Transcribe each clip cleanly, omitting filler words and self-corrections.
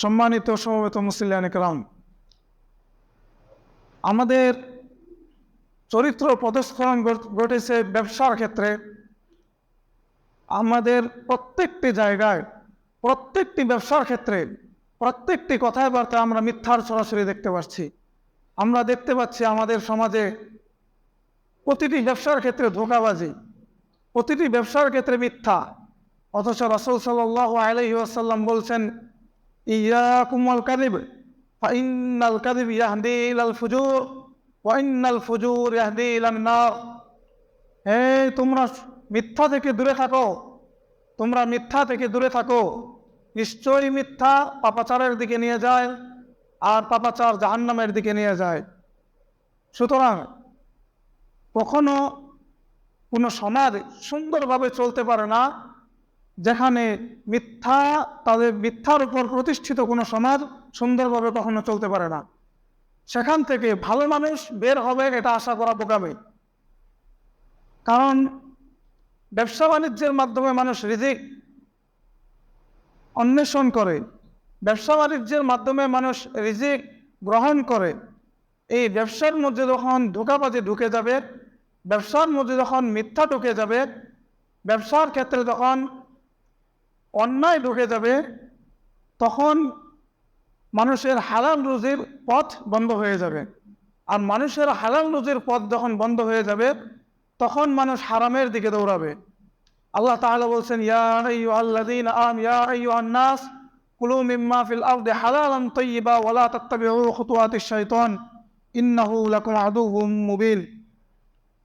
সম্মানিত সমবেত মুসলিয়ান کرام, আমাদের চরিত্র প্রদর্শন ঘটেছে ব্যবসার ক্ষেত্রে। আমাদের প্রত্যেকটি জায়গায়, প্রত্যেকটি ব্যবসার ক্ষেত্রে, প্রত্যেকটি কথায় বার্তায় আমরা মিথ্যার সরাসরি দেখতে পাচ্ছি। আমরা দেখতে পাচ্ছি আমাদের সমাজে প্রতিটি ব্যবসার ক্ষেত্রে ধোঁকাবাজি, প্রতিটি ব্যবসার ক্ষেত্রে মিথ্যা। অথচ রাসূল সাল্লাল্লাহু আলাইহি ওয়াসাল্লাম বলছেন, ইয়াকুম ওয়াল কাযিব ফাইন্নাল কাযিব ইয়াহদি ইলাল ফুজুর ওয়া ইন্নাল ফুজুর ইয়াহদি ইলান নার। হে তোমরা মিথ্যা থেকে দূরে থাকো, তোমরা মিথ্যা থেকে দূরে থাকো। নিশ্চয়ই মিথ্যা পাপাচারের দিকে নিয়ে যায়, আর পাপাচার জাহান্নামের দিকে নিয়ে যায়। সুতরাং কখনো কোনো সমাজ সুন্দরভাবে চলতে পারে না যেখানে তাদের মিথ্যার উপর প্রতিষ্ঠিত কোনো সমাজ সুন্দরভাবে কখনো চলতে পারে না। সেখান থেকে ভালো মানুষ বের হবে এটা আশা করা বোকামি। কারণ ব্যবসা বাণিজ্যের মাধ্যমে মানুষ রিজিক অন্বেষণ করে, ব্যবসা বাণিজ্যের মাধ্যমে মানুষ রিজিক গ্রহণ করে। এই ব্যবসার মধ্যে যখন ধোঁকাবাজি ঢুকে যাবে, ব্যবসার মধ্যে যখন মিথ্যা ঢুকে যাবে, ব্যবসার ক্ষেত্রে যখন অন্যায় ঢুকে যাবে, তখন মানুষের হালাল রুজির পথ বন্ধ হয়ে যাবে। আর মানুষের হালাল রুজির পথ যখন বন্ধ হয়ে যাবে, তখন মানুষ হারামের দিকে দৌড়াবে। আল্লাহ তাআলা বলছেন, ইয়া আইয়ুহাল্লাযীনা আমানু ইয়া আইয়ুহান নাস কুলু মিম্মা ফিল আরদি হালালান তাইয়্যিবা ওয়া লা তাত্তাবিউ খুতুওয়াতিশ শাইতান ইন্নাহু লাকুম আদুউম মুবিন।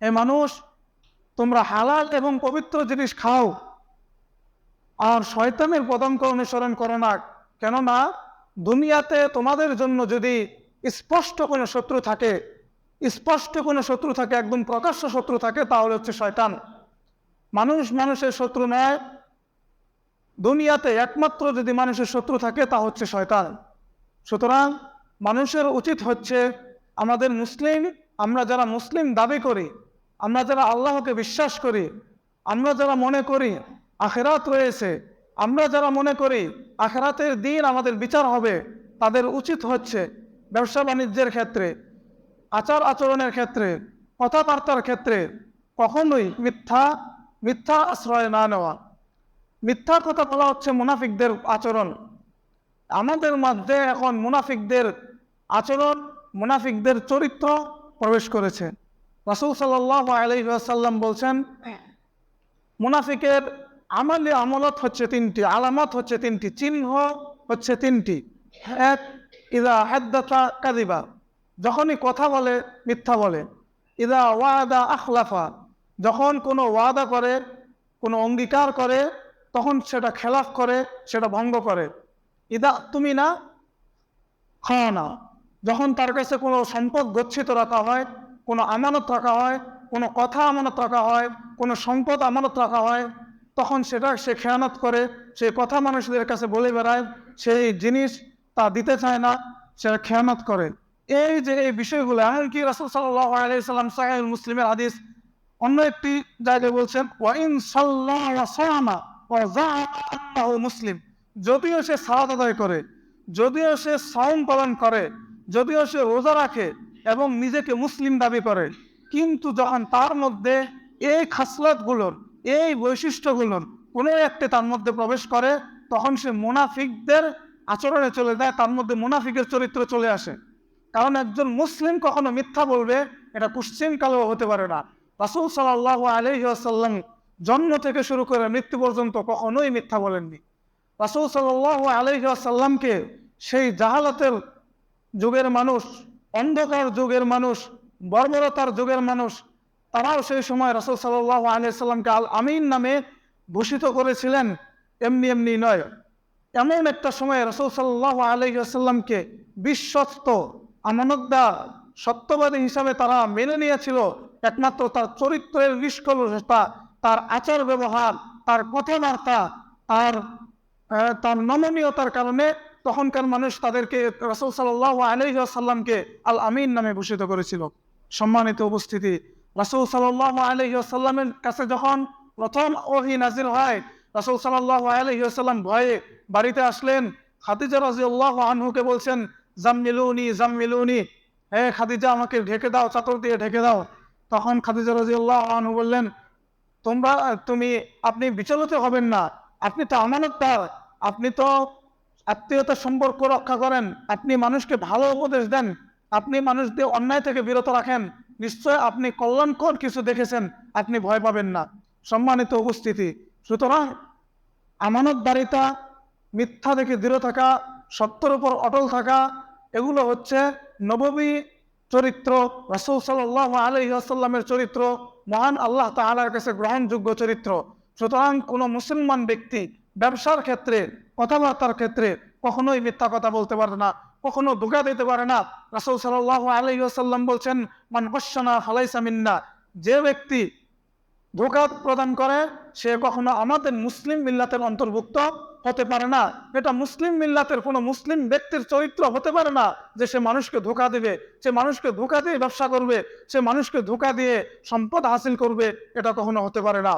হে মানুষ, তোমরা হালাল এবং পবিত্র জিনিস খাও, আর শয়তানের পদাঙ্ক অনুসরণ করো না। কেননা দুনিয়াতে তোমাদের জন্য যদি স্পষ্ট কোনো শত্রু থাকে, একদম প্রকাশ্য শত্রু থাকে, তাহলে হচ্ছে শয়তান। মানুষ মানুষের শত্রু নয়। দুনিয়াতে একমাত্র যদি মানুষের শত্রু থাকে তা হচ্ছে শয়তান। সুতরাং মানুষের উচিত হচ্ছে, আমরা যারা মুসলিম দাবি করি, আমরা যারা আল্লাহকে বিশ্বাস করি, আমরা যারা মনে করি আখিরাত রয়েছে, আমরা যারা মনে করি আখিরাতের দিন আমাদের বিচার হবে, তাদের উচিত হচ্ছে ব্যবসা বাণিজ্যের ক্ষেত্রে, আচার আচরণের ক্ষেত্রে, কথাবার্তার ক্ষেত্রে কখনোই মিথ্যা আশ্রয় না নেওয়া। মিথ্যা কথা বলা হচ্ছে মুনাফিকদের আচরণ। আমাদের মধ্যে এখন মুনাফিকদের আচরণ, মুনাফিকদের চরিত্র প্রবেশ করেছে। রাসূল সাল্লাল্লাহু আলাইহি ওয়াসাল্লাম বলছেন, মুনাফিকের আমলত হচ্ছে তিনটি, আলামত হচ্ছে তিনটি, চিহ্ন হচ্ছে তিনটি। এক, ইযা হাদ্দাসা কাযিবা, যখনই কথা বলে মিথ্যা বলে। ইযা ওয়াদা আখলাফা, যখন কোনো ওয়াদা করে, কোনো অঙ্গীকার করে, তখন সেটা খেলাফ করে, সেটা ভঙ্গ করে। ইদা তুমি না খানা, যখন তার কাছে কোনো সম্পদ গচ্ছিত রাখা হয়, কোনো আমানত রাখা হয়, কোনো কথা আমানত রাখা হয়, কোনো সম্পদ আমানত রাখা হয়, তখন সেটা সে খেয়ানত করে, সে কথা মানুষদের কাছে বলে বেড়ায়, সেই জিনিস তা দিতে চায় না, সে খেয়ানত করে। এই যে এই বিষয়গুলো, এমনকি রাসূল সাল্লাল্লাহু আলাইহি সাল্লাম সহিহ মুসলিমের হাদিস অন্য একটি জায়গায় বলছেন, ওয়াইন সাল্লাহ ওয়া সামা ওয়া যাআমা আন্নাহু মুসলিম, যদিও সে সালাত আদায় করে, যদিও সে সাওম পালন করে, যদিও সে রোজা রাখে এবং নিজেকে মুসলিম দাবি করে, কিন্তু যখন তার মধ্যে এই খাসলাতগুলোর, এই বৈশিষ্ট্যগুলোর কোনো একটি তার মধ্যে প্রবেশ করে, তখন সে মুনাফিকদের আচরণে চলে যায়, তার মধ্যে মুনাফিকের চরিত্র চলে আসে। কারণ একজন মুসলিম কখনো মিথ্যা বলবে এটা কুশ্চিনকালেও হতে পারে না। রাসূল সাল্লাল্লাহু আলাইহি ওয়াসাল্লাম জন্ম থেকে শুরু করে মৃত্যু পর্যন্ত কখনোই মিথ্যা বলেননি। রাসূল সাল্লাল্লাহু আলাইহি ওয়াসাল্লামকে সেই জাহালাতের যুগের মানুষ, অন্ধকার যুগের মানুষ, বর্বরতার যুগের মানুষ, তারাও সেই সময় রাসূল সাল্লাল্লাহু আলাইহি ওয়াসাল্লামকে আল আমিন নামে ভূষিত করেছিলেন। এমনি এমনি নয়, এমন একটা সময় রাসূল সাল্লাল্লাহু আলাইহি ওয়াসাল্লামকে বিশ্বস্ত, আমানতদার, সত্যবাদী হিসাবে তারা মেনে নিয়েছিল একমাত্র তার চরিত্রের নিষ্কলুষতা, তার আচার ব্যবহার, তার কথাবার্তা, তার নমনীয়তার কারণে তখনকার মানুষ তাদেরকে, রাসূল সাল্লাল্লাহু আলাইহি ওয়াসাল্লামকে আল আমিন নামে ভূষিত করেছিল। সম্মানিত উপস্থিতি, রাসূল সাল্লাল্লাহু আলাইহি ওয়াসাল্লামের কাছে যখন প্রথম ওহী নাযিল হয়, রাসূল সাল্লাল্লাহু আলাইহি ওয়াসাল্লাম ভয়ে বাড়িতে আসলেন, খাদিজা রাদিয়াল্লাহু আনহুকে বলছেন, জাম্মিলুনি জাম্মিলুনি, হে খাদিজা আমাকে ঢেকে দাও, চাদর দিয়ে ঢেকে দাও। তখন খাদিজা রাদিয়াল্লাহু আনহু বললেন, আপনি বিচলিত হবেন না, আপনি তো আমানতদার, আপনি তো আত্মীয়তার সম্পর্ক রক্ষা করেন, আপনি মানুষকে ভালো উপদেশ দেন, আপনি মানুষদের অন্যায় থেকে বিরত রাখেন, নিশ্চয় আপনি কল্যাণকর কিছু দেখেছেন, আপনি ভয় পাবেন না। সম্মানিত উপস্থিতি, সুতরাং আমানতদারিতা, মিথ্যা থেকে দূরে থাকা, সত্যের উপর অটল থাকা, এগুলো হচ্ছে নববী চরিত্র, রাসূল সাল্লাল্লাহু আলাইহি ওয়াসাল্লামের চরিত্র, মহান আল্লাহ তাআলার কাছে গ্রহণযোগ্য চরিত্র। সুতরাং কোনো মুসলমান ব্যক্তি ব্যবসার ক্ষেত্রে, কথাবার্তার ক্ষেত্রে কখনোই মিথ্যা কথা বলতে পারে না, কখনো ধোঁকা দিতে পারে না। রাসূল সাল্লাল্লাহু আলাইহি ওয়াসাল্লাম বলছেন, মান গাশশানা ফালাইসা মিন্না, যে ব্যক্তি ধোঁকা প্রদান করে সে কখনো আমাদের মুসলিম মিল্লাতের অন্তর্ভুক্ত হতে পারে না। এটা মুসলিম মিল্লাতের কোনো মুসলিম ব্যক্তির চরিত্র হতে পারে না যে সে মানুষকে ধোঁকা দেবে, সে মানুষকে ধোঁকা দিয়ে ব্যবসা করবে, সে মানুষকে ধোঁকা দিয়ে সম্পদ হাসিল করবে, এটা কখনো হতে পারে না।